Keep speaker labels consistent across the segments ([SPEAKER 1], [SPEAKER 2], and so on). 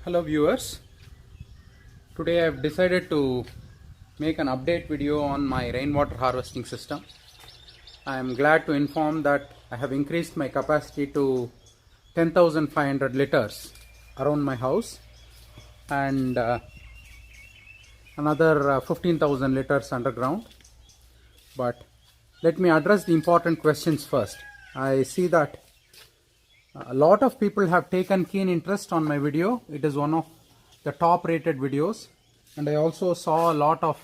[SPEAKER 1] Hello viewers, today I have decided to make an update video on my rainwater harvesting system. I am glad to inform that I have increased my capacity to 10,500 liters around my house and another 15,000 liters underground. But let me address the important questions first. I see that a lot of people have taken keen interest on my video. It is one of the top rated videos, and I also saw a lot of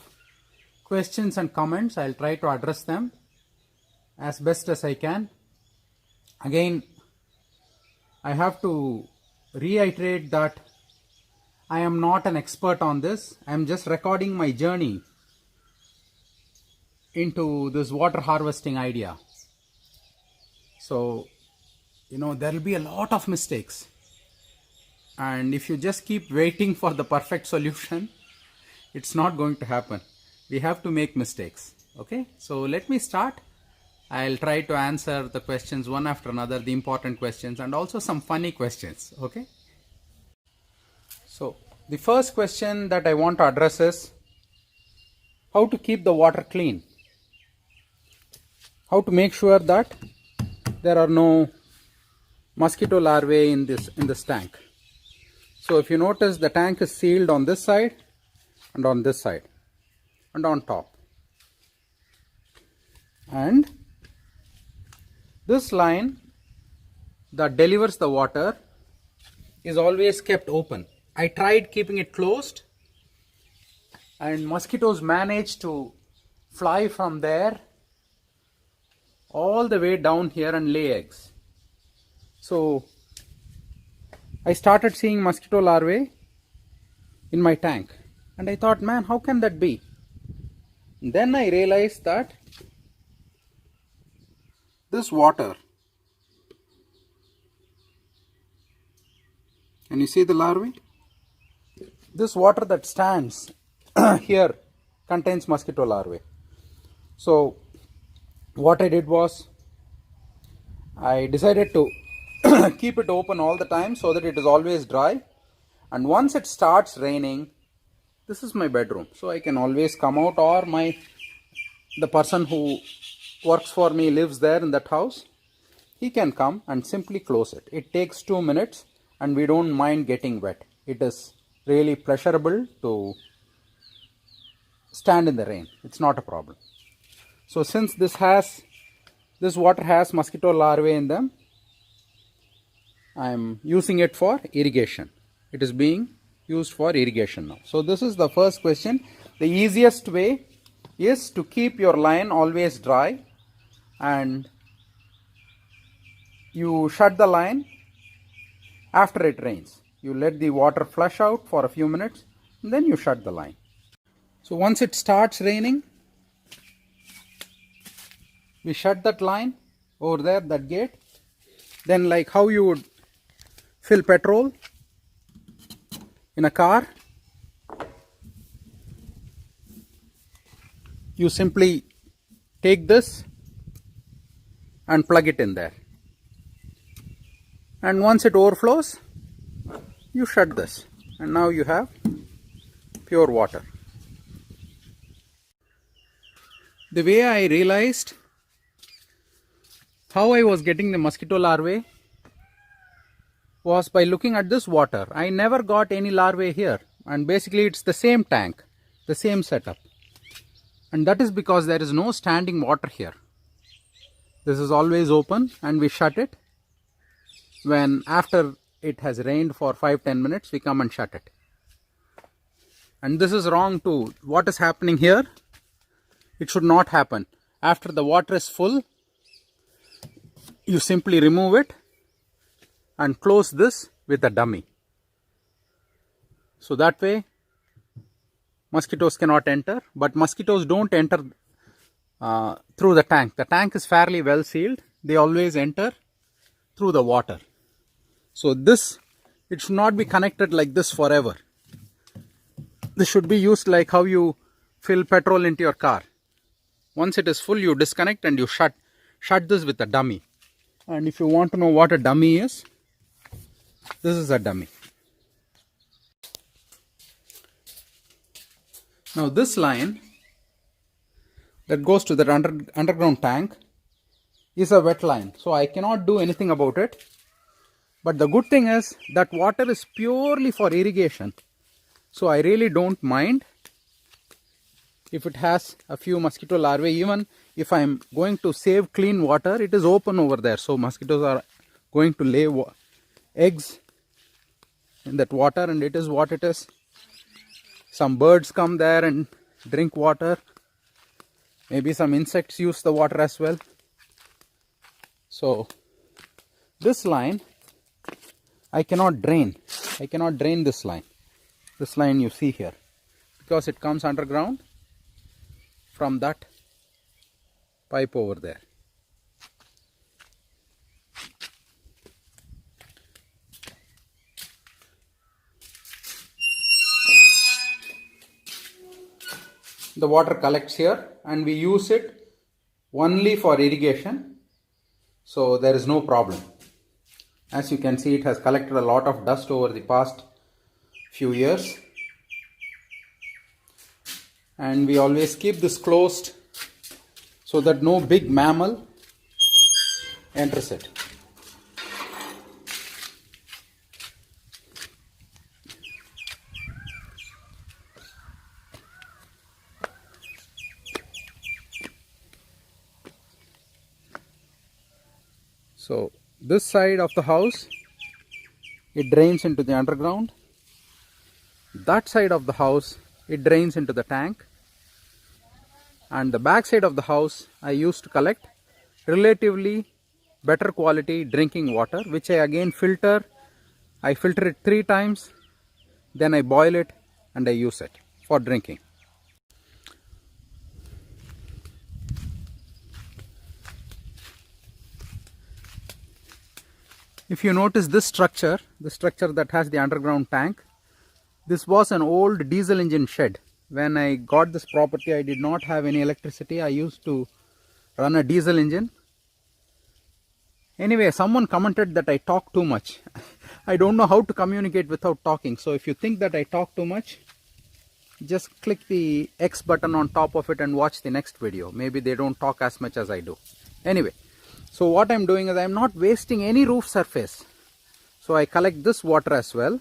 [SPEAKER 1] questions and comments. I'll try to address them as best as I can. Again, I have to reiterate that I am not an expert on this. I am just recording my journey into this water harvesting idea. So there will be a lot of mistakes, and if you just keep waiting for the perfect solution, it's not going to happen. We have to make mistakes. Okay, so let me start. I'll try to answer the questions one after another, the important questions and also some funny questions. Okay, so the first question that I want to address is how to keep the water clean, how to make sure that there are no mosquito larvae in this tank. So if you notice, the tank is sealed on this side and on this side and on top, and this line that delivers the water is always kept open. I tried keeping it closed, and mosquitoes manage to fly from there all the way down here and lay eggs. So I started seeing mosquito larvae in my tank, and I thought, man, how can that be? And then I realized that this water, can you see the larvae? This water that stands here contains mosquito larvae. So what I did was, I decided to keep it open all the time so that it is always dry, and once it starts raining, this is my bedroom, so I can always come out, or the person who works for me lives there in that house, he can come and simply close it. It takes 2 minutes and we don't mind getting wet. It is really pleasurable to stand in the rain. It's not a problem. So since this water has mosquito larvae in them, I am using it for irrigation. It is being used for irrigation now. So this is the first question. The easiest way is to keep your line always dry, and you shut the line after it rains. You let the water flush out for a few minutes, and then you shut the line. So once it starts raining, we shut that line over there, that gate. Then, like how you would fill petrol in a car, you simply take this and plug it in there, and once it overflows, you shut this, and now you have pure water. The way I realized how I was getting the mosquito larvae was by looking at this water. I never got any larvae here, and basically it's the same tank, the same setup, and that is because there is no standing water here. This is always open, and we shut it when after it has rained for 5-10 minutes, we come and shut it. And this is wrong too. What is happening here, it should not happen. After the water is full, you simply remove it and close this with a dummy. So that way mosquitoes cannot enter, but mosquitoes don't enter through the tank. The tank is fairly well sealed. They always enter through the water. So it should not be connected like this forever. This should be used like how you fill petrol into your car. Once it is full, you disconnect and you shut this with a dummy. And if you want to know what a dummy is, this is a dummy. Now this line that goes to that underground tank is a wet line, so I cannot do anything about it. But the good thing is that water is purely for irrigation, so I really don't mind if it has a few mosquito larvae. Even if I'm going to save clean water, it is open over there, so mosquitoes are going to lay eggs in that water, and it is what it is. Some birds come there and drink water. Maybe some insects use the water as well. So this line I cannot drain. I cannot drain this line. This line you see here, because it comes underground from that pipe over there. The water collects here and we use it only for irrigation, so there is no problem. As you can see, it has collected a lot of dust over the past few years, and we always keep this closed so that no big mammal enters it. So this side of the house, it drains into the underground. That side of the house, it drains into the tank. And the back side of the house, I used to collect relatively better quality drinking water, which I again filter. I filter it 3 times, then I boil it and I use it for drinking. If you notice this structure, the structure that has the underground tank, this was an old diesel engine shed. When I got this property, I did not have any electricity. I used to run a diesel engine. Anyway, someone commented that I talk too much. I don't know how to communicate without talking. So if you think that I talk too much, just click the X button on top of it and watch the next video. Maybe they don't talk as much as I do. Anyway, so what I'm doing is I'm not wasting any roof surface. So I collect this water as well.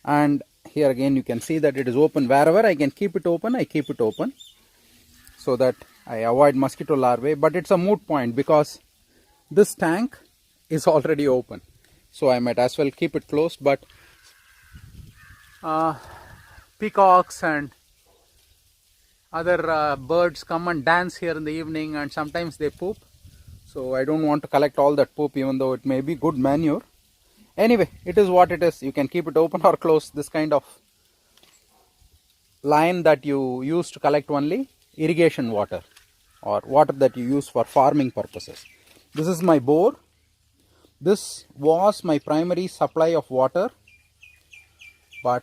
[SPEAKER 1] And here again you can see that it is open. Wherever I can keep it open, I keep it open, so that I avoid mosquito larvae. But it's a moot point because this tank is already open. So I might as well keep it closed. But peacocks and other birds come and dance here in the evening, and sometimes they poop. So I don't want to collect all that poop, even though it may be good manure. Anyway, it is what it is. You can keep it open or closed. This kind of line that you use to collect only irrigation water or water that you use for farming purposes. This is my bore. This was my primary supply of water, but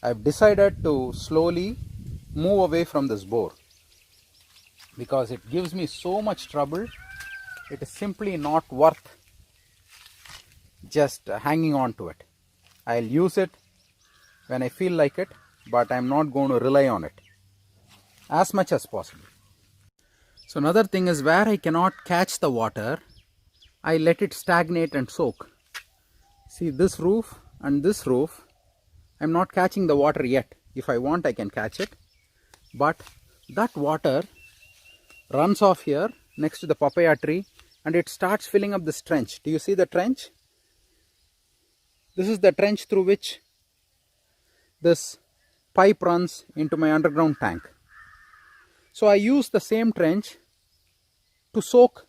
[SPEAKER 1] I've decided to slowly move away from this bore because it gives me so much trouble. It is simply not worth just hanging on to it. I'll use it when I feel like it, but I'm not going to rely on it as much as possible. So another thing is, where I cannot catch the water, I let it stagnate and soak. See, this roof and this roof, I'm not catching the water yet. If I want, I can catch it, but that water runs off here next to the papaya tree and it starts filling up this trench. Do you see the trench? This is the trench through which this pipe runs into my underground tank. So I use the same trench to soak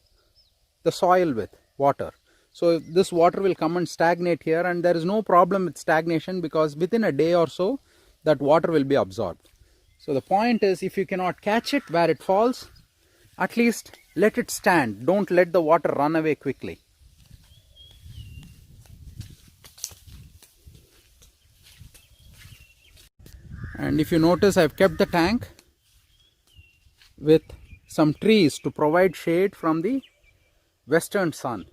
[SPEAKER 1] the soil with water. So this water will come and stagnate here, and there is no problem with stagnation because within a day or so that water will be absorbed. So the point is, if you cannot catch it where it falls, at least let it stand. Don't let the water run away quickly. And if you notice, I've kept the tank with some trees to provide shade from the western sun.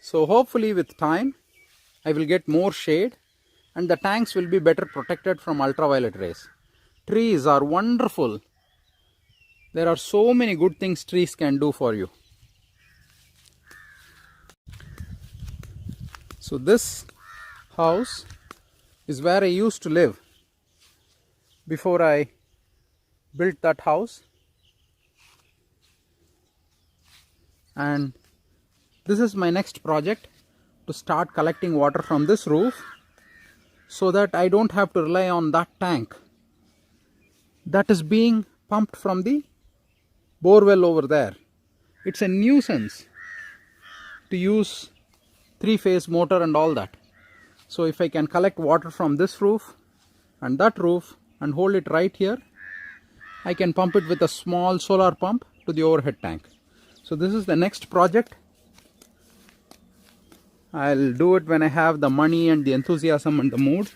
[SPEAKER 1] So hopefully with time I will get more shade and the tanks will be better protected from ultraviolet rays. Trees are wonderful. There are so many good things trees can do for you. So this house is where I used to live before I built that house, and this is my next project, to start collecting water from this roof so that I don't have to rely on that tank that is being pumped from the borewell over there. It's a nuisance to use 3-phase motor and all that. So if I can collect water from this roof and that roof and hold it right here, I can pump it with a small solar pump to the overhead tank. So this is the next project. I'll do it when I have the money and the enthusiasm and the mood.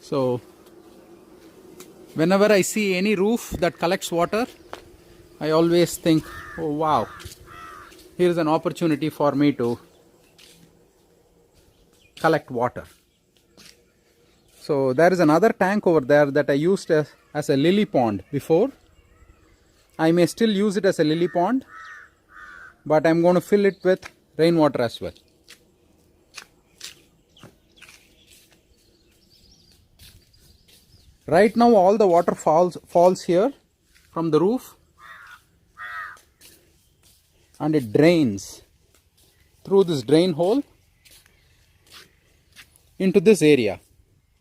[SPEAKER 1] So whenever I see any roof that collects water, I always think, oh wow, here's an opportunity for me to collect water. So there is another tank over there that I used as a lily pond before. I may still use it as a lily pond, but I'm going to fill it with rainwater as well. Right now all the water falls here from the roof, and it drains through this drain hole into this area.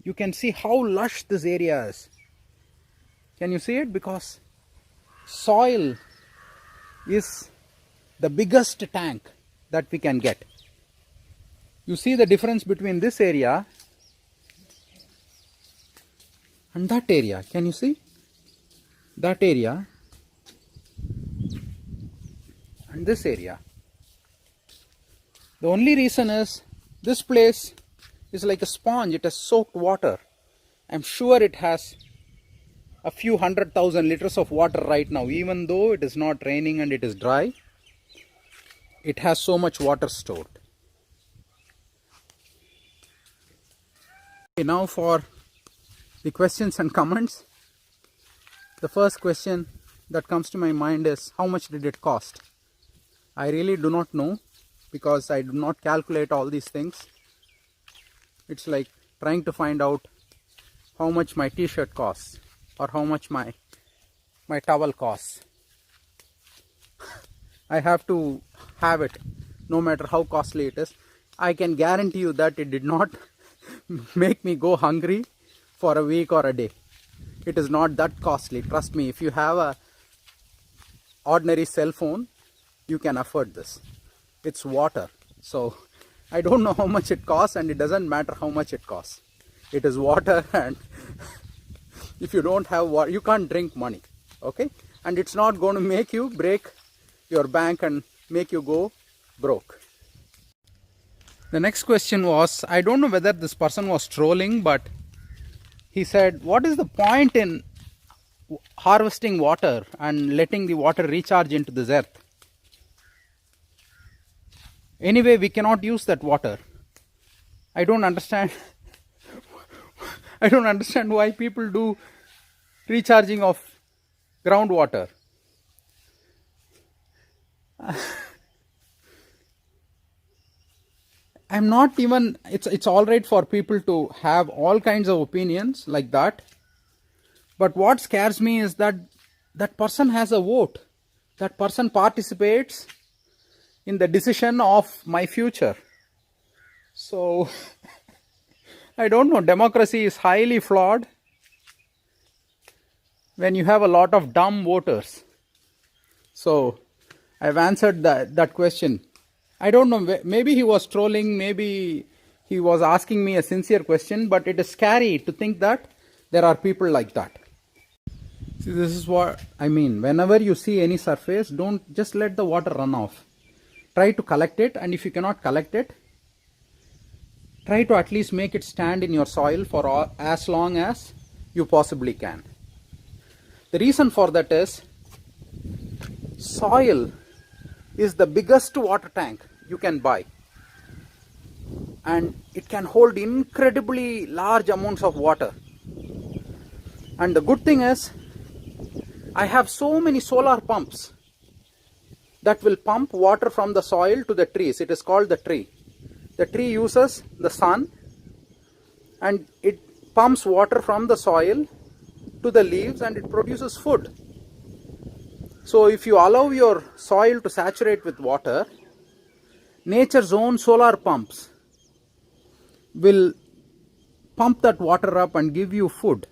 [SPEAKER 1] You can see how lush this area is. Can you see it? Because soil is the biggest tank that we can get. You see the difference between this area and that area. Can you see? That area and this area. The only reason is this place is like a sponge. It has soaked water. I'm sure it has a few 100,000 liters of water right now. Even though it is not raining and it is dry, it has so much water stored. Okay, now for the questions and comments. The first question that comes to my mind is, how much did it cost? I really do not know, because I do not calculate all these things. It's like trying to find out how much my t-shirt costs or how much my towel costs. I have to have it no matter how costly it is. I can guarantee you that it did not make me go hungry for a week or a day. It is not that costly. Trust me, if you have a ordinary cell phone, you can afford this. It's water. So I don't know how much it costs, and it doesn't matter how much it costs. It is water, and if you don't have water, you can't drink money. Okay? And it's not going to make you break your bank and make you go broke. The next question was, I don't know whether this person was trolling, but he said, what is the point in harvesting water and letting the water recharge into this earth? Anyway, we cannot use that water. I don't understand. I don't understand why people do recharging of groundwater. I'm not even, it's all right for people to have all kinds of opinions like that. But what scares me is that that person has a vote. That person participates in the decision of my future. So I don't know, democracy is highly flawed when you have a lot of dumb voters. So I've answered that question. I don't know, maybe he was trolling, maybe he was asking me a sincere question, but it is scary to think that there are people like that. See, this is what I mean. Whenever you see any surface, don't just let the water run off. Try to collect it, and if you cannot collect it, try to at least make it stand in your soil for as long as you possibly can. The reason for that is, soil is the biggest water tank you can buy. and it can hold incredibly large amounts of water. And the good thing is, I have so many solar pumps that will pump water from the soil to the trees. It is called the tree. The tree uses the sun and it pumps water from the soil to the leaves and it produces food. So if you allow your soil to saturate with water, nature's own solar pumps will pump that water up and give you food.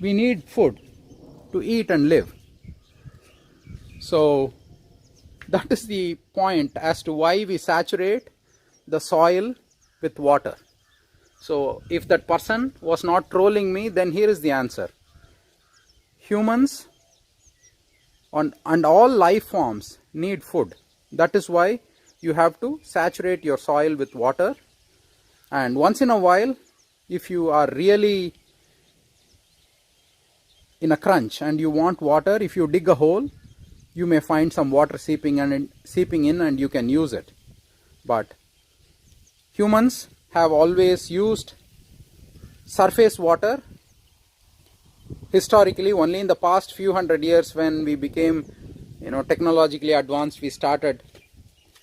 [SPEAKER 1] We need food to eat and live. So that is the point as to why we saturate the soil with water. So if that person was not trolling me, then here is the answer. Humans and all life forms need food. That is why you have to saturate your soil with water. And once in a while, if you are really in a crunch and you want water, if you dig a hole, you may find some water seeping in and you can use it. But humans have always used surface water. Historically, only in the past few hundred years, when we became technologically advanced, we started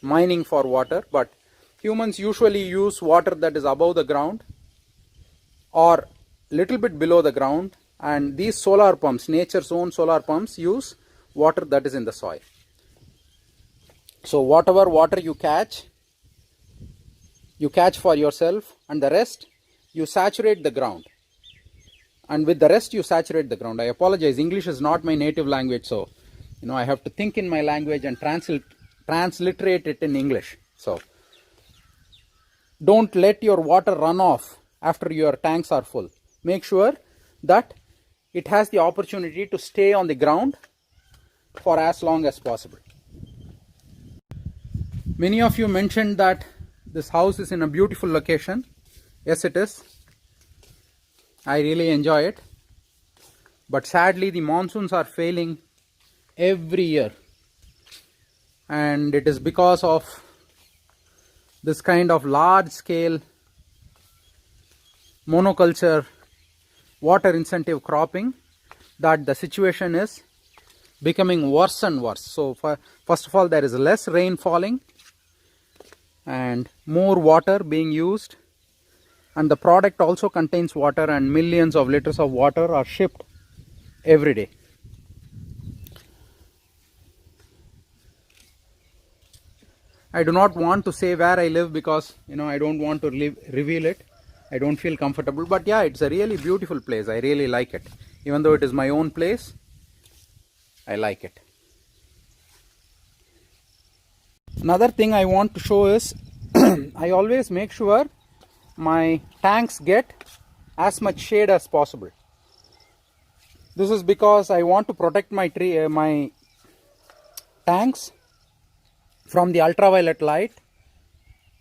[SPEAKER 1] mining for water. But humans usually use water that is above the ground or little bit below the ground, and these solar pumps, nature's own solar pumps, use water that is in the soil. So whatever water you catch for yourself, and the rest you saturate the ground. And with the rest you saturate the ground. I apologize, English is not my native language, so I have to think in my language and transliterate it in English. So don't let your water run off after your tanks are full. Make sure that it has the opportunity to stay on the ground for as long as possible. Many of you mentioned that this house is in a beautiful location. Yes, it is. I really enjoy it. But sadly, the monsoons are failing every year. And it is because of this kind of large scale monoculture water incentive cropping that the situation is becoming worse and worse. So first of all, there is less rain falling and more water being used, and the product also contains water, and millions of liters of water are shipped every day. I do not want to say where I live because I don't want to reveal it. I don't feel comfortable, but yeah, it's a really beautiful place. I really like it. Even though it is my own place, I like it. Another thing I want to show is I always make sure my tanks get as much shade as possible. This is because I want to protect my tanks from the ultraviolet light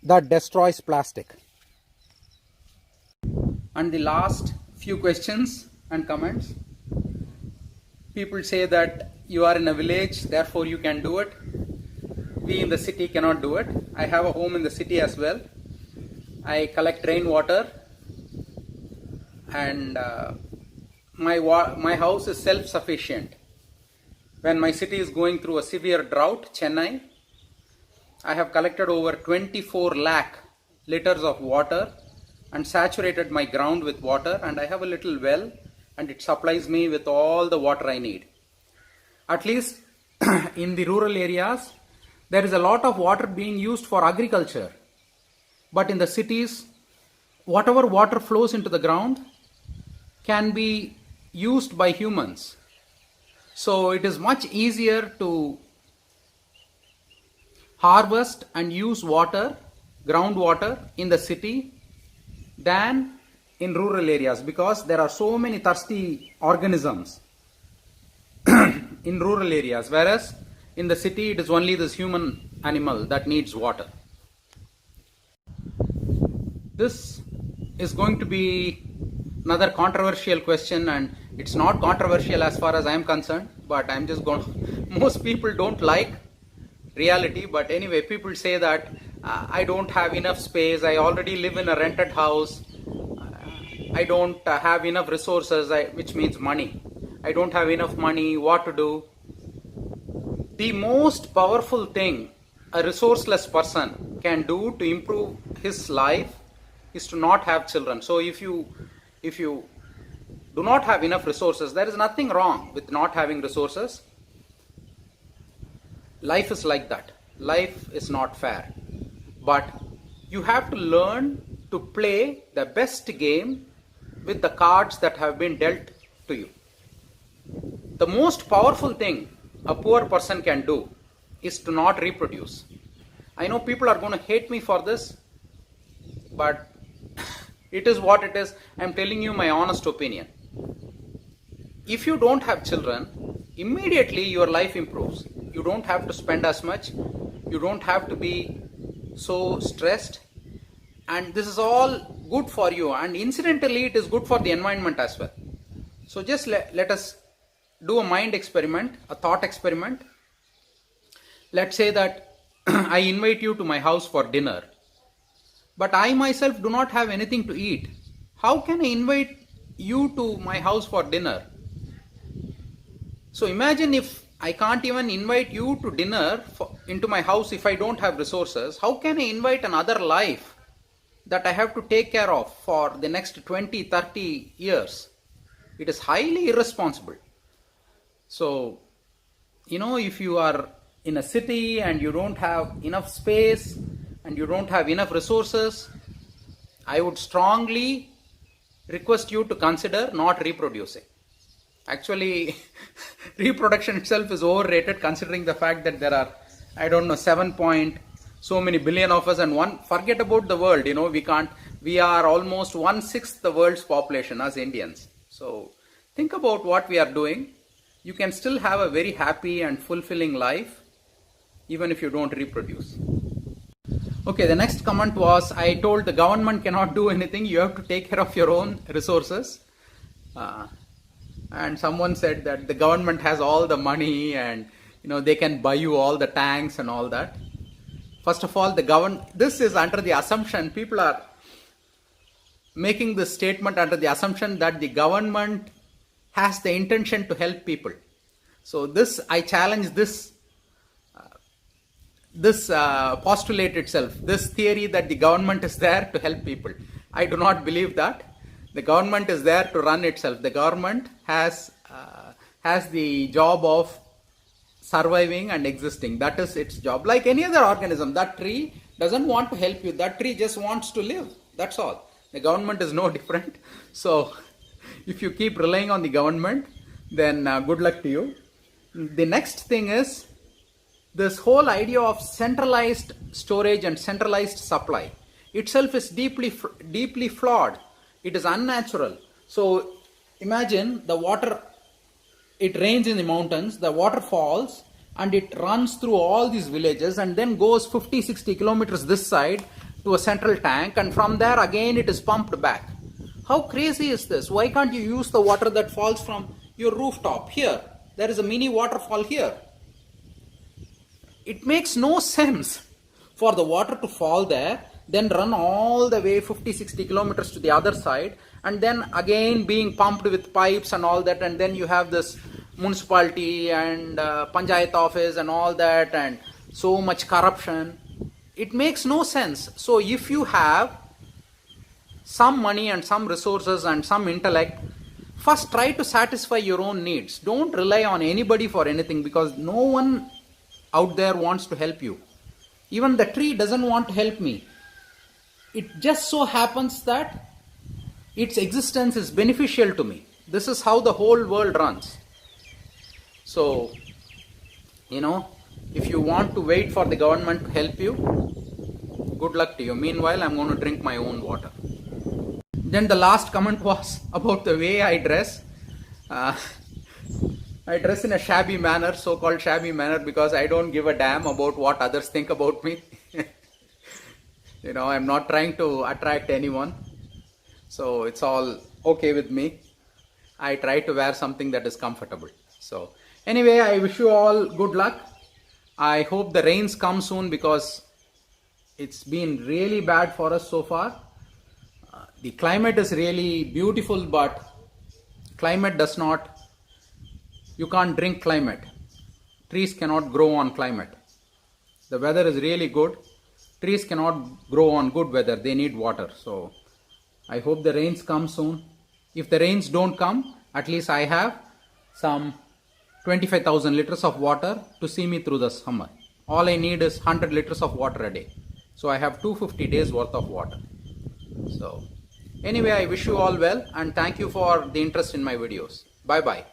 [SPEAKER 1] that destroys plastic. And the last few questions and comments. People say that you are in a village, therefore you can do it. We in the city cannot do it. I have a home in the city as well. I collect rainwater, and my house is self-sufficient. When my city is going through a severe drought, Chennai, I have collected over 24 lakh liters of water and saturated my ground with water, and I have a little well and it supplies me with all the water I need. At least in the rural areas, there is a lot of water being used for agriculture. But in the cities, whatever water flows into the ground can be used by humans. So it is much easier to harvest and use water, groundwater, in the city than in rural areas, because there are so many thirsty organisms in rural areas, whereas in the city it is only this human animal that needs water. This is going to be another controversial question, and it's not controversial as far as I am concerned, but I'm just going to, most people don't like reality, but anyway, people say that I don't have enough space, I already live in a rented house, I don't have enough resources, which means money. I don't have enough money, what to do? The most powerful thing a resourceless person can do to improve his life is to not have children. So if you do not have enough resources, there is nothing wrong with not having resources. Life is like that. Life is not fair. But you have to learn to play the best game with the cards that have been dealt to you. The most powerful thing a poor person can do is to not reproduce. I know people are going to hate me for this, but it is what it is. I am telling you my honest opinion. If you don't have children, immediately your life improves. You don't have to spend as much. You don't have to be so stressed. And this is all good for you. And incidentally, it is good for the environment as well. So just let us do a mind experiment, a thought experiment. Let's say that I invite you to my house for dinner, but I myself do not have anything to eat. How can I invite you to my house for dinner? So imagine if I can't even invite you to dinner into my house if I don't have resources. How can I invite another life that I have to take care of for the next 20, 30 years? It is highly irresponsible. So, if you are in a city and you don't have enough space and you don't have enough resources, I would strongly request you to consider not reproducing. Actually, reproduction itself is overrated considering the fact that there are, 7 point so many billion of us, and forget about the world, we are almost 1/6 the world's population as Indians. So think about what we are doing. You can still have a very happy and fulfilling life even if you don't reproduce. Okay, the next comment was, I told the government cannot do anything, you have to take care of your own resources. And someone said that the government has all the money and they can buy you all the tanks and all that. First of all, this is under the assumption, people are making this statement under the assumption that the government has the intention to help people. So I challenge this postulate itself, this theory that the government is there to help people. I do not believe that. The government is there to run itself. The government has the job of surviving and existing. That is its job. Like any other organism, that tree doesn't want to help you. That tree just wants to live. That's all. The government is no different. So if you keep relying on the government, then good luck to you. The next thing is this whole idea of centralized storage and centralized supply itself is deeply flawed. It is unnatural. So imagine the water, it rains in the mountains, the water falls and it runs through all these villages and then goes 50-60 kilometers this side to a central tank, and from there again it is pumped back. How crazy is this? Why can't you use the water that falls from your rooftop here? There is a mini waterfall here. It makes no sense for the water to fall there, then run all the way 50-60 kilometers to the other side, and then again being pumped with pipes and all that, and then you have this municipality and panchayat office and all that, and so much corruption. It makes no sense. So if you have some money and some resources and some intellect, first try to satisfy your own needs. Don't rely on anybody for anything, because no one out there wants to help you. Even the tree doesn't want to help me. It just so happens that its existence is beneficial to me. This is how the whole world runs. So, if you want to wait for the government to help you, good luck to you. Meanwhile, I'm going to drink my own water. Then the last comment was about the way I dress. I dress in a shabby manner, so-called shabby manner, because I don't give a damn about what others think about me. I'm not trying to attract anyone. So it's all okay with me. I try to wear something that is comfortable. So anyway, I wish you all good luck. I hope the rains come soon, because it's been really bad for us so far. The climate is really beautiful, but climate does not, you can't drink climate. Trees cannot grow on climate. The weather is really good. Trees cannot grow on good weather. They need water. So I hope the rains come soon. If the rains don't come, at least I have some 25,000 liters of water to see me through the summer. All I need is 100 liters of water a day. So I have 250 days worth of water. So anyway, I wish you all well and thank you for the interest in my videos. Bye bye.